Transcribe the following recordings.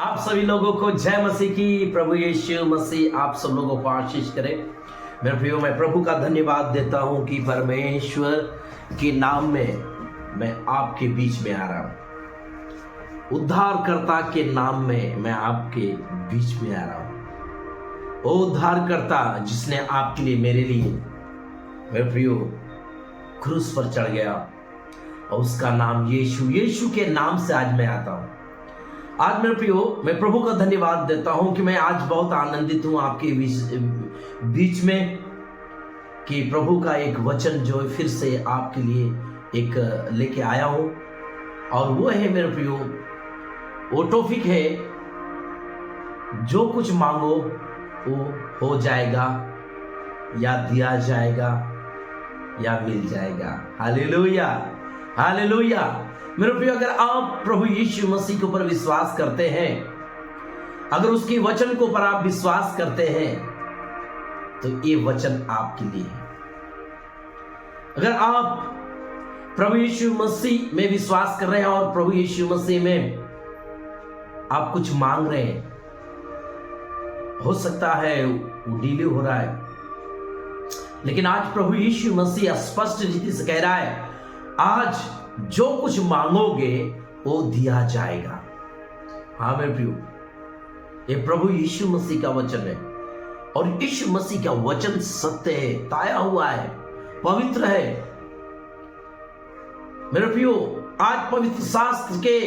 आप सभी लोगों को जय मसीह की। प्रभु यीशु मसीह आप सब लोगों को आशीष करे। मेरे प्रियो, मैं प्रभु का धन्यवाद देता हूं कि परमेश्वर के नाम में मैं आपके बीच में आ रहा हूं। उद्धारकर्ता के नाम में मैं आपके बीच में आ रहा हूं। ओ उद्धारकर्ता जिसने आपके लिए, मेरे लिए, मेरे प्रियो, क्रूस पर चढ़ गया और उसका नाम यीशु के नाम से आज मैं आता हूं। आज मेरे प्रियो, मैं प्रभु का धन्यवाद देता हूं कि मैं आज बहुत आनंदित हूं आपके बीच में कि प्रभु का एक वचन जो फिर से आपके लिए एक लेके आया हूं। और वो है मेरे प्रियो, वो टॉपिक है, जो कुछ मांगो वो हो जाएगा या दिया जाएगा या मिल जाएगा। Hallelujah, hallelujah. मेरे प्रियो, अगर आप प्रभु यीशु मसीह के ऊपर विश्वास करते हैं, अगर उसके वचन के ऊपर आप विश्वास करते हैं, तो ये वचन आपके लिए है। अगर आप प्रभु यीशु मसीह में विश्वास कर रहे हैं और प्रभु यीशु मसीह में आप कुछ मांग रहे हैं, हो सकता है वो डिले हो रहा है, लेकिन आज प्रभु यीशु मसीह स्पष्ट रीति से कह रहा है, आज जो कुछ मांगोगे वो दिया जाएगा। हाँ मेरे प्रियो, ये प्रभु यीशु मसीह का वचन है और यीशु मसीह का वचन सत्य है, ताया हुआ है, पवित्र है। मेरे प्रियो, आज पवित्र शास्त्र के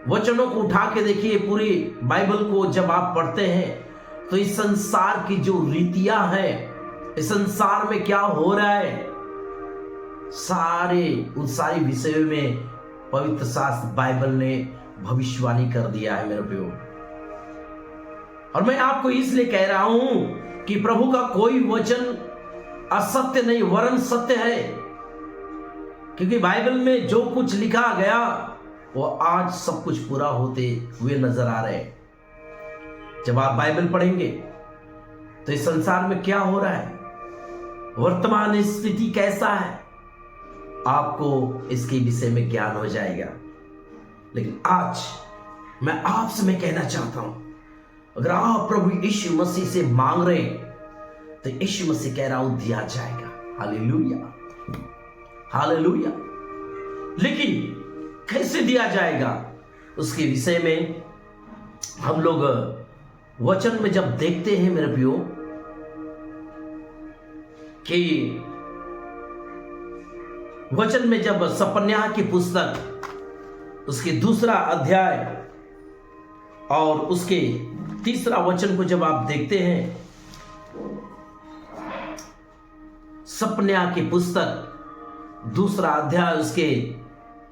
वचनों को उठा के देखिए, पूरी बाइबल को जब आप पढ़ते हैं तो इस संसार की जो रीतियां हैं, इस संसार में क्या हो रहा है, उन सारी विषयों में पवित्र शास्त्र बाइबल ने भविष्यवाणी कर दिया है मेरे प्रियो। और मैं आपको इसलिए कह रहा हूं कि प्रभु का कोई वचन असत्य नहीं, वरन सत्य है, क्योंकि बाइबल में जो कुछ लिखा गया वो आज सब कुछ पूरा होते हुए नजर आ रहे हैं। जब आप बाइबल पढ़ेंगे तो इस संसार में क्या हो रहा है, वर्तमान स्थिति कैसा है, आपको इसके विषय में ज्ञान हो जाएगा। लेकिन आज मैं आपसे मैं कहना चाहता हूं, अगर आप प्रभु यीशु मसीह से मांग रहे हैं तो यीशु मसीह कह रहा हूं दिया जाएगा। Hallelujah, hallelujah. लेकिन कैसे दिया जाएगा, उसके विषय में हम लोग वचन में जब देखते हैं मेरे प्रियो कि वचन में जब सपन्याह की पुस्तक उसके 2 अध्याय और उसके 3 वचन को जब आप देखते हैं, सपन्याह की पुस्तक 2 अध्याय उसके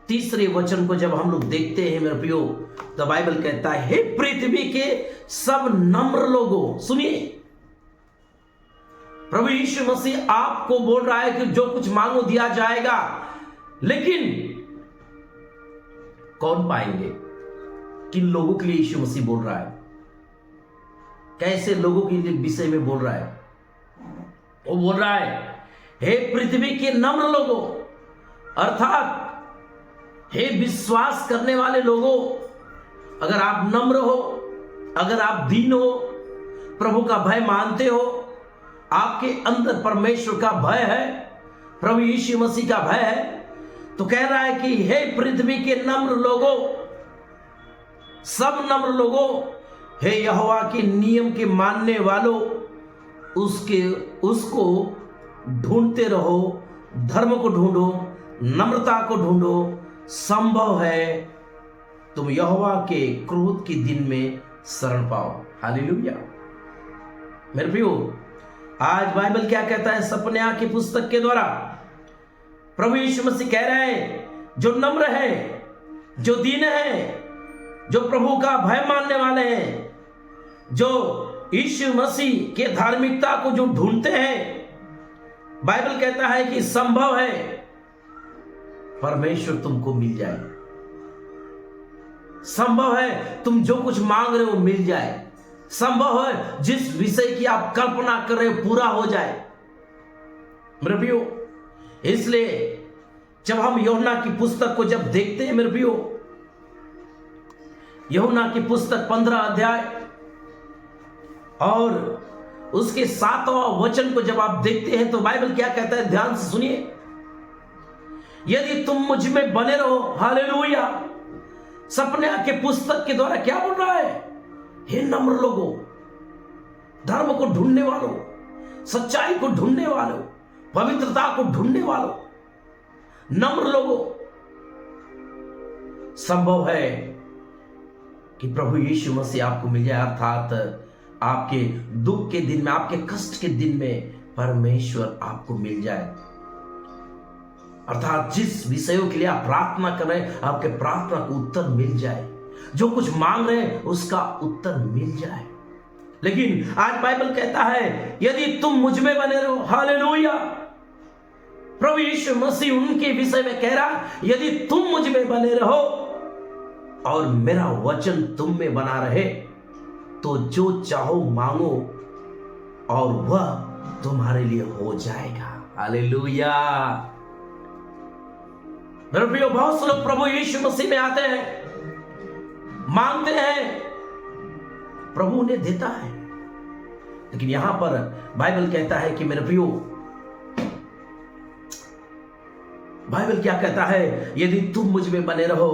3 वचन को जब हम लोग देखते हैं मेरे प्रियो, तो बाइबल कहता है, हे पृथ्वी के सब नम्र लोगों, सुनिए, प्रभु यीशु मसीह आपको बोल रहा है कि जो कुछ मांगो दिया जाएगा। लेकिन कौन पाएंगे, किन लोगों के लिए यीशु मसीह बोल रहा है, कैसे लोगों के विषय में बोल रहा है? वो बोल रहा है, हे पृथ्वी के नम्र लोगों, अर्थात हे विश्वास करने वाले लोगों, अगर आप नम्र हो, अगर आप दीन हो, प्रभु का भय मानते हो, आपके अंदर परमेश्वर का भय है, प्रभु यीशु मसीह का भय है, तो कह रहा है कि हे पृथ्वी के नम्र लोगों, सब नम्र लोगों, हे यहोवा के नियम के मानने वालों, उसको ढूंढते रहो, धर्म को ढूंढो, नम्रता को ढूंढो, संभव है तुम यहोवा के क्रोध के दिन में शरण पाओ। हालेलुया। मेरे प्रियो, आज बाइबल क्या कहता है, सपन्याह की पुस्तक के द्वारा प्रभु यीशु मसीह कह रहे हैं, जो नम्र है, जो दीन है, जो प्रभु का भय मानने वाले हैं, जो यीशु मसीह के धार्मिकता को जो ढूंढते हैं, बाइबल कहता है कि संभव है परमेश्वर तुमको मिल जाए, संभव है तुम जो कुछ मांग रहे हो मिल जाए, संभव है जिस विषय की आप कल्पना कर रहे हो पूरा हो जाए। मेरे प्रियो, इसलिए जब हम यूहन्ना की पुस्तक को जब देखते हैं मेरे प्रियो, यूहन्ना की पुस्तक 15 अध्याय और उसके 7वां वचन को जब आप देखते हैं तो बाइबल क्या कहता है, ध्यान से सुनिए। यदि तुम मुझ में बने रहो, हालेलुया। सपने के पुस्तक के द्वारा क्या बोल रहा है? हे नम्र लोगों, धर्म को ढूंढने वालों, सच्चाई को ढूंढने वालों, पवित्रता को ढूंढने वालों, नम्र लोगों, संभव है कि प्रभु यीशु मसीह आपको मिल जाए। अर्थात आपके दुख के दिन में, आपके कष्ट के दिन में परमेश्वर आपको मिल जाए। अर्थात जिस विषयों के लिए आप प्रार्थना कर रहे हैं, आपके प्रार्थना को उत्तर मिल जाए। जो कुछ मांग रहे हैं उसका उत्तर मिल जाए। लेकिन आज बाइबल कहता है, यदि तुम मुझ में बने रहो, हालेलुया। प्रभु यीशु मसीह उनके विषय में कह रहा, यदि तुम मुझ में बने रहो और मेरा वचन तुम में बना रहे, तो जो चाहो मांगो और वह तुम्हारे लिए हो जाएगा। हालेलुया। मेरे प्रियो, बहुत से लोग प्रभु यीशु मसीह में आते हैं, मांगते हैं, प्रभु उन्हें देता है। लेकिन यहां पर बाइबल कहता है कि मेरे प्रियो, बाइबल क्या कहता है, यदि तुम मुझ में बने रहो।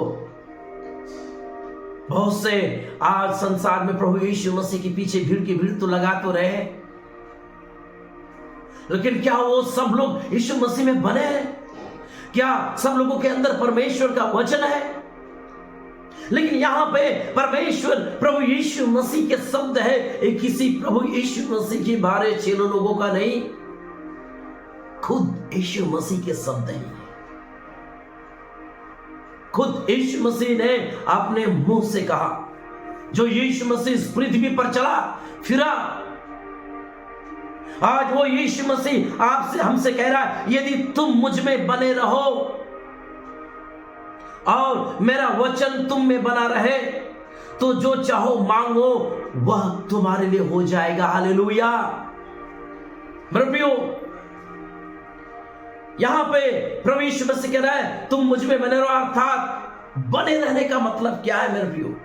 बहुत से आज संसार में प्रभु यीशु मसीह के पीछे भीड़ की भीड़ तो लगा तो रहे, लेकिन क्या वो सब लोग यीशु मसीह में बने हैं? क्या सब लोगों के अंदर परमेश्वर का वचन है? लेकिन यहां पे परमेश्वर प्रभु यीशु मसीह के शब्द है, एक किसी प्रभु यीशु मसीह के 12 लोगों का नहीं, खुद यीशु मसीह के शब्द है। खुद यीशु मसीह ने अपने मुंह से कहा। जो यीशु मसीह इस पृथ्वी पर चला फिरा, आज वो यीशु मसीह आपसे हमसे कह रहा है, यदि तुम मुझ में बने रहो और मेरा वचन तुम में बना रहे, तो जो चाहो मांगो वह तुम्हारे लिए हो जाएगा। हालेलुया। मेरे प्रियो, यहां पे प्रभु यीशु मसीह कह रहा है, तुम मुझ में बने रहो। अर्थात बने रहने का मतलब क्या है मेरे प्रियो?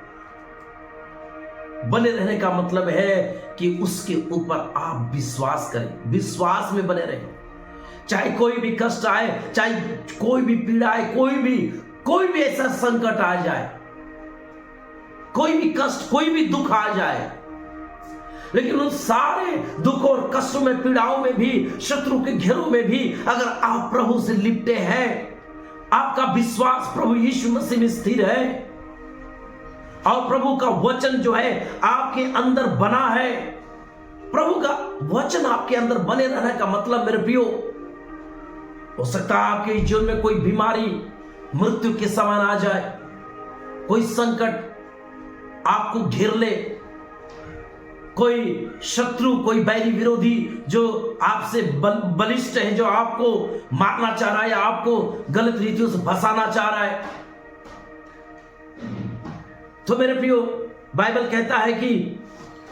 बने रहने का मतलब है कि उसके ऊपर आप विश्वास करें, विश्वास में बने रहें। चाहे कोई भी कष्ट आए, चाहे कोई भी पीड़ा आए, कोई भी ऐसा संकट आ जाए, कोई भी कष्ट, कोई भी दुख आ जाए, लेकिन उन सारे दुख और कष्टों में, पीड़ाओं में भी, शत्रु के घेरों में भी अगर आप प्रभु से लिपटे हैं, आपका विश्वास प्रभु यीशु मसीह में स्थिर है और प्रभु का वचन जो है आपके अंदर बना है, प्रभु का वचन आपके अंदर बने रहने का मतलब मेरे प्रियो, हो सकता है आपके जीवन में कोई बीमारी मृत्यु के समान आ जाए, कोई संकट आपको घेर ले, कोई शत्रु, कोई बैरी विरोधी जो आपसे बलिष्ठ है, जो आपको मारना चाह रहा है या आपको गलत रीतियों से फंसाना चाह रहा है। तो मेरे प्रियो, बाइबल कहता है कि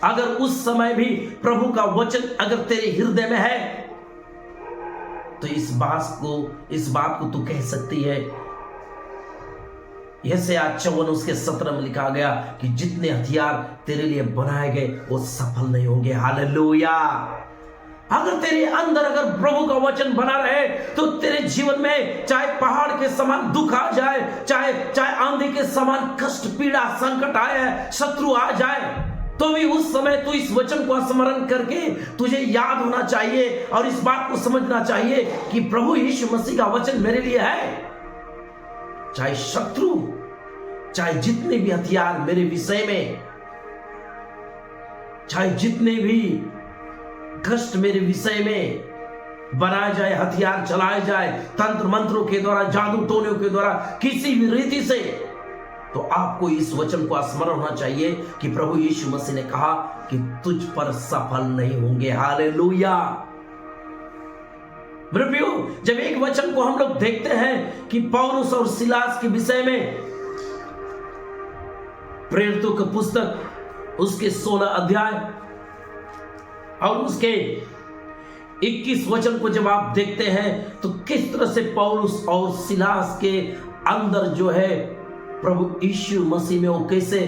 अगर उस समय भी प्रभु का वचन अगर तेरे हृदय में है, तो इस बात को तू कह सकती है। यशायाह 54 उसके 17 में लिखा गया कि जितने हथियार तेरे लिए बनाए गए वो सफल नहीं होंगे। हालेलुया। अगर तेरे अंदर अगर प्रभु का वचन बना रहे, तो तेरे जीवन में चाहे पहाड़ के समान दुख आ जाए, चाहे आंधी के समान कष्ट, पीड़ा, संकट आए, शत्रु आ जाए, तो भी उस समय तू इस वचन को स्मरण करके तुझे याद होना चाहिए और इस बात को समझना चाहिए कि प्रभु यीशु मसीह का वचन मेरे लिए है। चाहे शत्रु, चाहे जितने भी हथियार मेरे विषय में, चाहे जितने भी कष्ट मेरे विषय में बनाए जाए, हथियार चलाए जाए, तंत्र मंत्रों के द्वारा, जादू टोने के द्वारा, किसी भी रीति से, तो आपको इस वचन को स्मरण होना चाहिए कि प्रभु यीशु मसीह ने कहा कि तुझ पर सफल नहीं होंगे। हालेलुया। मेरे प्रियो, जब एक वचन को हम लोग देखते हैं कि पौलुस और सिलास के विषय में, प्रेरितों की पुस्तक उसके 16 अध्याय और उसके 21 वचन को जब आप देखते हैं, तो किस तरह से पौलुस और सिलास के अंदर जो है प्रभु यीशु मसीह में वो कैसे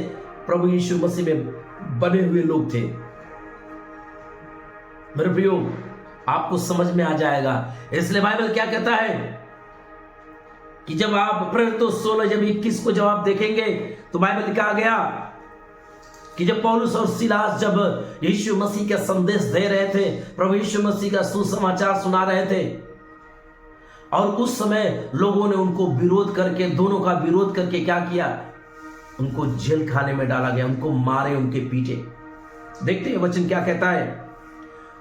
प्रभु यीशु मसीह में बने हुए लोग थे। मेरे प्रियो, आपको समझ में आ जाएगा। इसलिए बाइबल क्या कहता है कि जब आप प्रेरितों 16 जब 21 को जब आप देखेंगे तो बाइबल लिखा गया कि जब पौलुस और सिलास जब यीशु मसीह का संदेश दे रहे थे, प्रभु यीशु मसीह का सुसमाचार सुना रहे थे, और उस समय लोगों ने उनको विरोध करके, दोनों का विरोध करके क्या किया, उनको जेल खाने में डाला गया, उनको मारे, उनके पीटे। देखते हैं वचन क्या कहता है।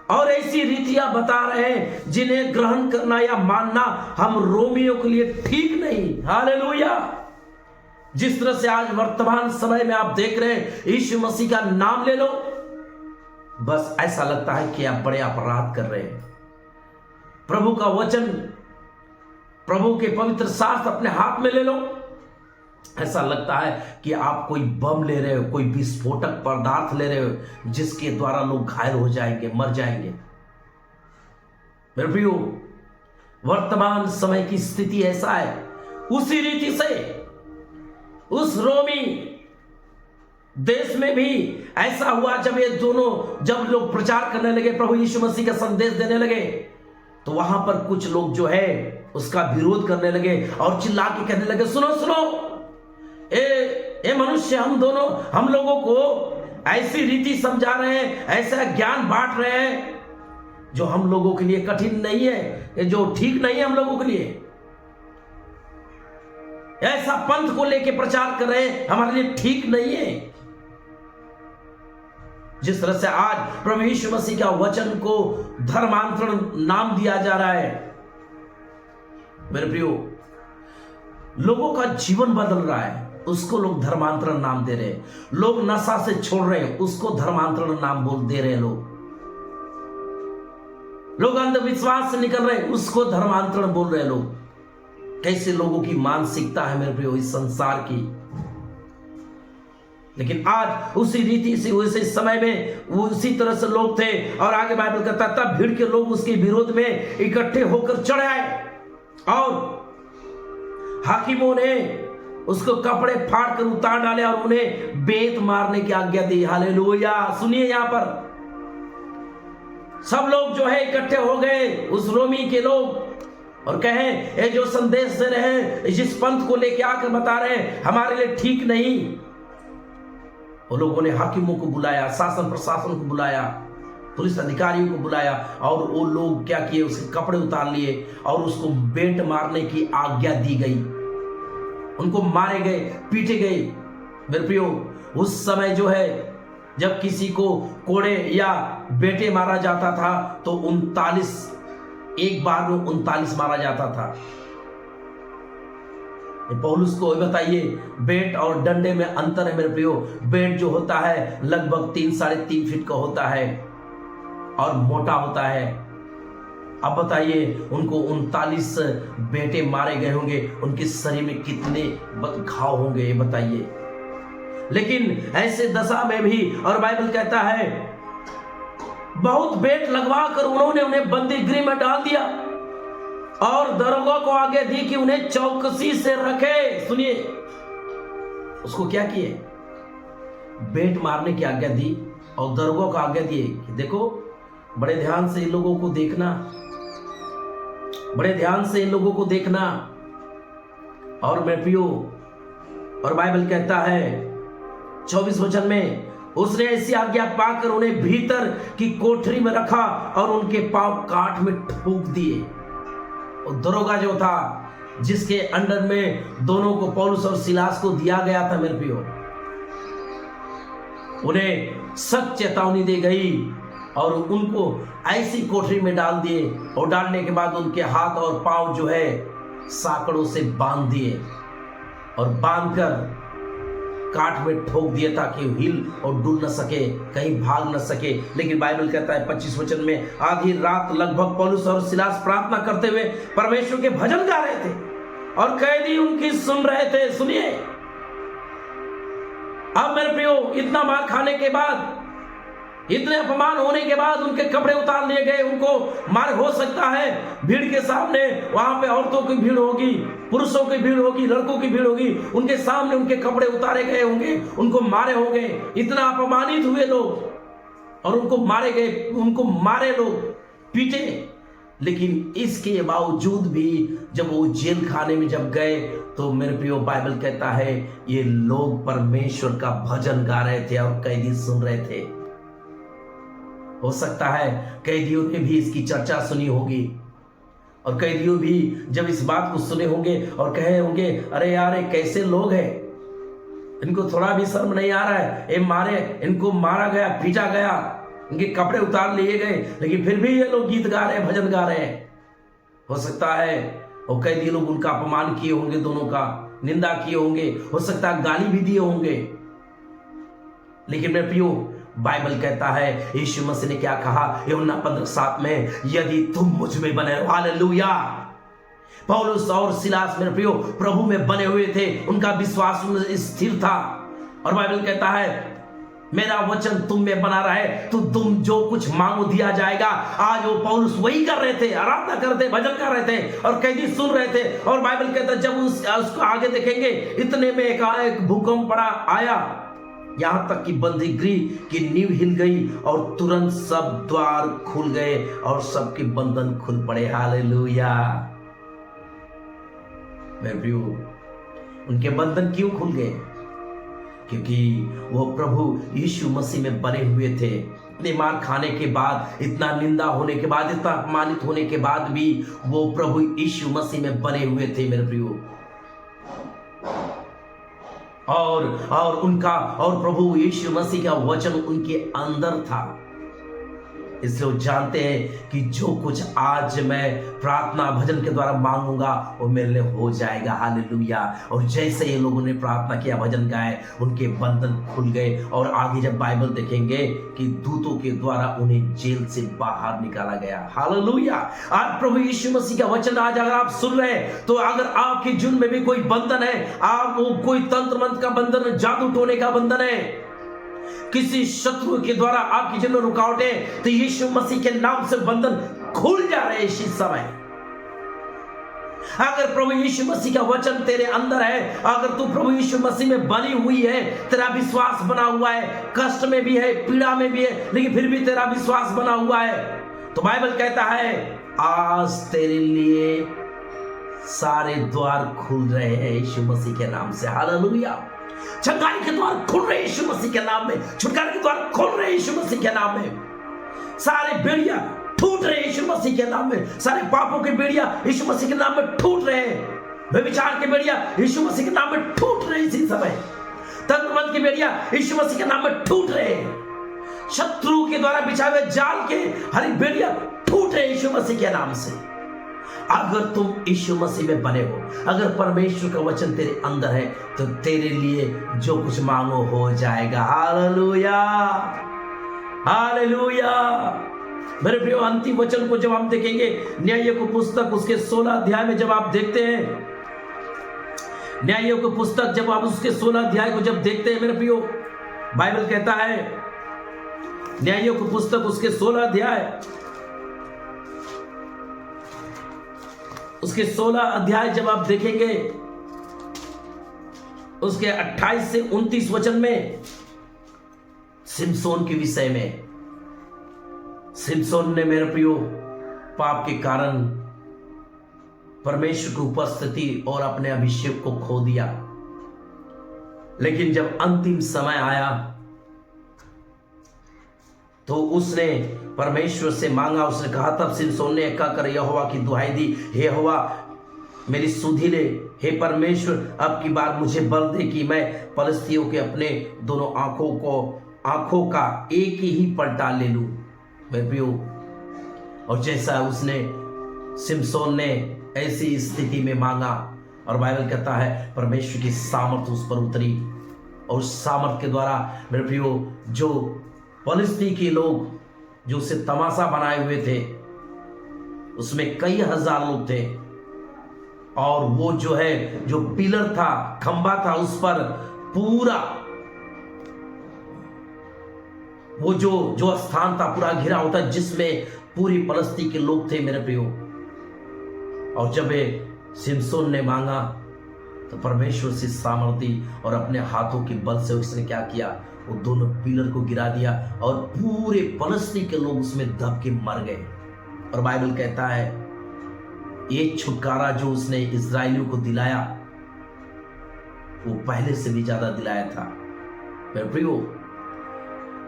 और ऐसी रीतियां बता रहे हैं जिन्हें ग्रहण करना या मानना हम रोमियों के लिए ठीक नहीं। हालेलुया। जिस तरह से आज वर्तमान समय में आप देख रहे हैं, यीशु मसीह का नाम ले लो, बस ऐसा लगता है कि आप बड़े अपराध कर रहे हैं। प्रभु का वचन, प्रभु के पवित्र शास्त्र अपने हाथ में ले लो, ऐसा लगता है कि आप कोई बम ले रहे हो, कोई विस्फोटक पदार्थ ले रहे हो जिसके द्वारा लोग घायल हो जाएंगे, मर जाएंगे। मेरे प्रियो, वर्तमान समय की स्थिति ऐसा है। उसी रीति से उस रोमी देश में भी ऐसा हुआ। जब ये दोनों, जब लोग प्रचार करने लगे, प्रभु यीशु मसीह का संदेश देने लगे, तो वहां पर कुछ लोग जो है उसका विरोध करने लगे और चिल्ला के कहने लगे, सुनो सुनो, ए मनुष्य, हम लोगों को ऐसी रीति समझा रहे हैं, ऐसा ज्ञान बांट रहे हैं जो हम लोगों के लिए कठिन नहीं है, जो ठीक नहीं है हम लोगों के लिए। ऐसा पंथ को लेके प्रचार कर रहे हैं, हमारे लिए ठीक नहीं है। जिस तरह से आज प्रभु यीशु मसीह का वचन को धर्मांतरण नाम दिया जा रहा है, मेरे प्रियो, लोगों का जीवन बदल रहा है, उसको लोग धर्मांतरण नाम दे रहे हैं। लोग नशा से छोड़ रहे हैं, उसको धर्मांतरण नाम बोल दे रहे हैं। लोग अंधविश्वास से निकल रहे हैं, उसको धर्मांतरण बोल रहे हैं। लोग, कैसे लोगों की मानसिकता है मेरे प्रियो इस संसार की। लेकिन आज उसी रीति से, उसी समय में उसी तरह से लोग थे। और आगे बाइबल कहता, तब भीड़ के लोग उसके विरोध में इकट्ठे होकर चढ़ आए और हाकिमों ने उसको कपड़े फाड़ कर उतार डाले और उन्हें बेत मारने की आज्ञा दी। हालेलुया। सुनिए, यहां पर सब लोग जो है इकट्ठे हो गए, उस रोमी के लोग, और कहे, ये जो संदेश दे रहे हैं, जिस पंथ को लेके आकर बता रहे हैं, हमारे लिए ठीक नहीं। वो लोगों ने हाकिमों को बुलाया, शासन प्रशासन को बुलाया, पुलिस अधिकारियों को बुलाया, और वो लोग क्या किए, उसके कपड़े उतार लिए और उसको बेंट मारने की आज्ञा दी गई। उनको मारे गए, पीटे गए। मेरे प्रियो, उस समय जो है जब किसी को कोड़े या बेटे मारा जाता था तो 39, एक बार में 39 मारा जाता था। पौलुस को बताइए, बेंट और डंडे में अंतर है मेरे प्रियो। बेंट जो होता है लगभग 3 साढ़े 3 फीट का होता है और मोटा होता है। अब बताइए, उनको 39 बेटे मारे गए होंगे, उनके शरीर में कितने घाव होंगे, ये बताइए। लेकिन ऐसे दशा में भी, और बाइबल कहता है, बहुत बेट लगवा कर उन्होंने उन्हें बंदी गृह में डाल दिया और दरोगा को आगे दी कि उन्हें चौकसी से रखे। सुनिए, उसको क्या किए, बेट मारने की आज्ञा दी और दरोगा को आज्ञा दिए कि देखो, बड़े ध्यान से इन लोगों को देखना, बड़े ध्यान से इन लोगों को देखना। और मैं पियो, और बाइबल कहता है 24 वचन में, उसने ऐसी आज्ञा पाकर उन्हें भीतर की कोठरी में रखा और उनके पांव काठ में ठोक दिए। और दरोगा जो था, जिसके अंडर में दोनों को, पौलुस और सिलास को दिया गया था, मेरे प्रियो, उन्हें सख्त चेतावनी दी गई और उनको ऐसी कोठरी में डाल दिए। और डालने के बाद उनके हाथ और पांव जो है साकड़ों से बांध दिए और बांधकर काठ में ठोक दिए ताकि हिल और डुल न सके, कहीं भाग न सके। लेकिन बाइबल कहता है 25 वचन में, आधी रात लगभग पौलुस और सिलास प्रार्थना करते हुए परमेश्वर के भजन गा रहे थे और कैदी उनकी सुन रहे थे। सुनिए, अब मेरे प्रियो, इतना मार खाने के बाद इतने अपमान होने के बाद उनके कपड़े उतार लिए गए, उनको मार। हो सकता है भीड़ के सामने वहां पे औरतों की भीड़ होगी, पुरुषों की भीड़ होगी, लड़कों की भीड़ होगी, उनके सामने उनके कपड़े उतारे गए होंगे, उनको मारे होंगे। इतना अपमानित हुए लोग और उनको मारे गए, उनको मारे लोग, पीटे। लेकिन इसके बावजूद भी जब वो जेल खाने में जब गए तो मेरे प्रियो बाइबल कहता है ये लोग परमेश्वर का भजन गा रहे थे और कैदी सुन रहे थे। हो सकता है कैदियों ने भी इसकी चर्चा सुनी होगी और कैदियों भी जब इस बात को सुने होंगे और कहे होंगे, अरे यार ये कैसे लोग हैं, इनको थोड़ा भी शर्म नहीं आ रहा है, ये मारे, इनको मारा गया, पीटा गया, इनके कपड़े उतार लिए गए, लेकिन फिर भी ये लोग गीत गा रहे हैं, भजन गा रहे हैं। हो सकता है और कैदी लोग उनका अपमान किए होंगे, दोनों का निंदा किए होंगे, हो सकता है गाली भी दिए होंगे। लेकिन मेरे प्रियो बाइबल कहता है, यीशु मसीह ने क्या कहा यूहन्ना 15:7 में, यदि तुम मुझ में बने रहो, हालेलुया। पौलुस और सिलास मेरे प्रियो प्रभु में बने हुए थे, उनका विश्वास स्थिर था और बाइबल कहता है मेरा वचन तुम में बना रहे तो तुम जो कुछ मांगो दिया जाएगा। आज वो पौलुस वही कर रहे थे, आराधना कर रहे थे, भजन कर रहे थे और कैदी सुन रहे थे। और बाइबल कहता है जब उसको आगे देखेंगे, इतने में एक भूकंप पड़ा आया, यहां तक कि बंदीगृह की नींव हिल गई और तुरंत सब द्वार खुल गए और सबके बंधन खुल पड़े। हालेलुया। मेरे प्रियो उनके बंधन क्यों खुल गए? क्योंकि वो प्रभु यीशु मसीह में बने हुए थे। इतने मार खाने के बाद, इतना निंदा होने के बाद, इतना अपमानित होने के बाद भी वो प्रभु यीशु मसीह में बने हुए थे मेरे प्रियो। और उनका और प्रभु यीशु मसीह का वचन उनके अंदर था। इसलिए वो जानते हैं कि जो कुछ आज मैं प्रार्थना भजन के द्वारा मांगूंगा वो मेरे लिए हो जाएगा। हालेलुया। और जैसे ये लोगों ने प्रार्थना किया, भजन गाए, उनके बंधन खुल गए। और आगे जब बाइबल देखेंगे कि दूतों के द्वारा उन्हें जेल से बाहर निकाला गया। हालेलुया। आज प्रभु यीशु मसीह का वचन आज अगर आप सुन रहे हैं तो अगर आपके जीवन में भी कोई बंधन है, आप कोई तंत्र मंत्र का बंधन, जादू टोने का बंधन है, किसी शत्रु के द्वारा आपके जीवन में रुकावटें, तो यीशु मसीह के नाम से बंधन खुल जा रहे हैं इसी समय। अगर प्रभु यीशु मसीह का वचन तेरे अंदर है, अगर तू प्रभु यीशु मसीह में बनी हुई है, तेरा विश्वास बना हुआ है, कष्ट में भी है, पीड़ा में भी है, लेकिन फिर भी तेरा विश्वास बना हुआ है, तो बाइबल कहता है आज तेरे लिए सारे द्वार खुल रहे हैं यीशु मसीह के नाम से। हालेलुया। चंगाई के द्वार खुल रहे यीशु मसीह के नाम में, छुटकारे के द्वार खुल रहे यीशु मसीह के नाम में, सारे बेड़िया टूट रहे यीशु मसीह के नाम में, सारे पापों के बेड़िया यीशु मसीह के नाम में टूट रहे हैं, व्यभिचार के बेड़िया यीशु मसीह के नाम में टूट रहे इसी समय, तंत्रमंत्र की बेड़िया यीशु मसीह के नाम में टूट रहे हैं, शत्रु के द्वारा बिछाए हुए जाल के हर एक बेड़िया टूट रहे यीशु मसीह के नाम से। अगर तुम यीशु मसीह में बने हो, अगर परमेश्वर का वचन तेरे अंदर है, तो तेरे लिए जो कुछ मांगो हो जाएगा। Hallelujah, hallelujah. मेरे प्रियो अंतिम वचन को जब हम देखेंगे, न्यायों की पुस्तक उसके 16 अध्याय में जब आप देखते हैं, न्यायों की पुस्तक जब आप उसके 16 अध्याय को जब देखते हैं मेरे प्रियो, बाइबल कहता है न्यायों की पुस्तक उसके 16 अध्याय, उसके 16 अध्याय जब आप देखेंगे, उसके 28 से 29 वचन में सिमसोन के विषय में, सिमसोन ने मेरे प्रियो पाप के कारण परमेश्वर की उपस्थिति और अपने अभिषेक को खो दिया। लेकिन जब अंतिम समय आया तो उसने परमेश्वर से मांगा, उसने कहा, तब सिमसोन ने क्या कर यहोवा की दुहाई दी, हे यहोवा मेरी सुधि ले, हे परमेश्वर अब की बार मुझे बल दे कि मैं पलिश्तियों के अपने दोनों आंखों का एक ही पलटा ले लूं। मेरे प्रियो, और जैसा उसने सिमसोन ने ऐसी स्थिति में मांगा, और बाइबल कहता है परमेश्वर की सामर्थ उस पर उतरी, और उस सामर्थ के द्वारा मेरे प्रियो जो पलिश्ती के लोग जो उसे तमाशा बनाए हुए थे, उसमें कई हजार लोग थे, और वो जो है जो पिलर था, खंबा था, उस पर पूरा वो जो स्थान था पूरा घिरा होता जिसमें पूरी पलस्ती के लोग थे मेरे प्रियो। और जब सिमसोन ने मांगा तो परमेश्वर से सामर्थी और अपने हाथों के बल से उसने क्या किया, वो दोनों पिलर को गिरा दिया और पूरे पलस्ती के लोग उसमें दब के मर गए। और बाइबल कहता है ये छुटकारा जो उसने इस्राएलियों को दिलाया वो पहले से भी ज्यादा दिलाया था। मेरे प्रियो,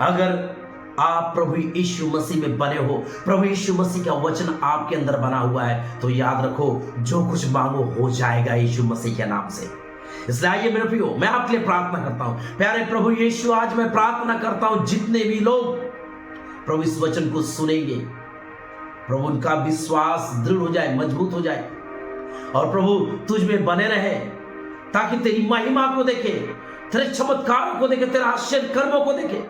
अगर आप प्रभु यीशु मसीह में बने हो, प्रभु यीशु मसीह का वचन आपके अंदर बना हुआ है, तो याद रखो जो कुछ मांगो हो जाएगा यीशु मसीह के नाम से। इसलिए आइए मेरे प्रियो, मैं आपके लिए प्रार्थना करता हूं। प्यारे प्रभु यीशु, आज मैं प्रार्थना करता हूं जितने भी लोग प्रभु इस वचन को सुनेंगे, प्रभु उनका विश्वास दृढ़ हो जाए, मजबूत हो जाए, और प्रभु तुझ में बने रहे, ताकि तेरी महिमा को देखे, तेरे चमत्कारों को देखे, तेरे आश्चर्य कर्मों को देखे।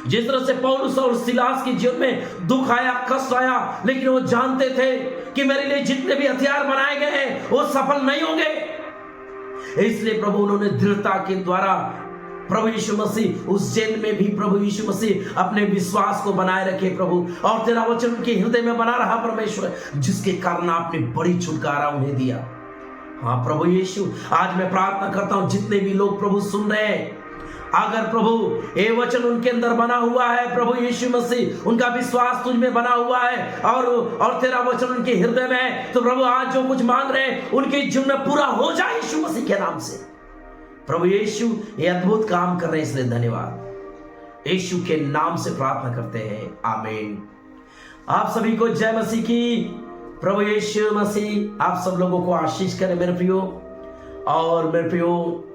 जिस तरह से पौलुस और सिलास के जीवन में दुख आया, कष्ट आया, लेकिन वो जानते थे कि मेरे लिए जितने भी हथियार बनाए गए हैं वो सफल नहीं होंगे। इसलिए प्रभु उन्होंने दृढ़ता के द्वारा प्रभु यीशु मसीह उस जेल में भी प्रभु यीशु मसीह अपने विश्वास को बनाए रखे प्रभु, और तेरा वचन उनके हृदय में बना रहा परमेश्वर, जिसके कारण आपने बड़ी छुटकारा उन्हें दिया। हाँ प्रभु यीशु, आज मैं प्रार्थना करता हूं जितने भी लोग प्रभु सुन रहे हैं, अगर प्रभु ये वचन उनके अंदर बना हुआ है, प्रभु यीशु मसीह उनका विश्वास तुझ में बना हुआ है और तेरा वचन उनके हृदय में है, तो प्रभु आज जो कुछ मांग रहे हैं उनके जीवन में पूरा हो जाए यीशु मसीह के नाम से। प्रभु यीशु ये अद्भुत काम कर रहे हैं, इसलिए धन्यवाद। यीशु के नाम से प्रार्थना करते हैं, आमीन। आप सभी को जय मसीह की। प्रभु यीशु मसीह आप सब लोगों को आशीष करे मेरे प्रियो। और मेरे प्रियो,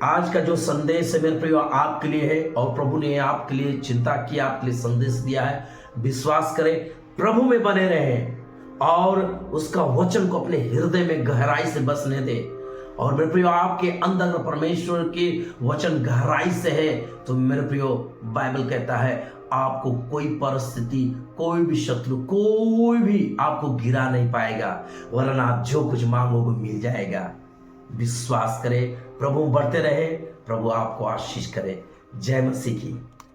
आज का जो संदेश है मेरे प्रियो आपके लिए है, और प्रभु ने आपके लिए चिंता की, आपके लिए संदेश दिया है। विश्वास करें, प्रभु में बने रहें और उसका वचन को अपने हृदय में गहराई से बसने दें। और मेरे प्रियो, आपके अंदर परमेश्वर के वचन गहराई से है, तो मेरे प्रियो बाइबल कहता है आपको कोई परिस्थिति, कोई भी शत्रु, कोई भी आपको गिरा नहीं पाएगा, वरना आप जो कुछ मांगोगे मिल जाएगा। विश्वास करें, प्रभु बढ़ते रहे, प्रभु आपको आशीष करे। जय मसीह की।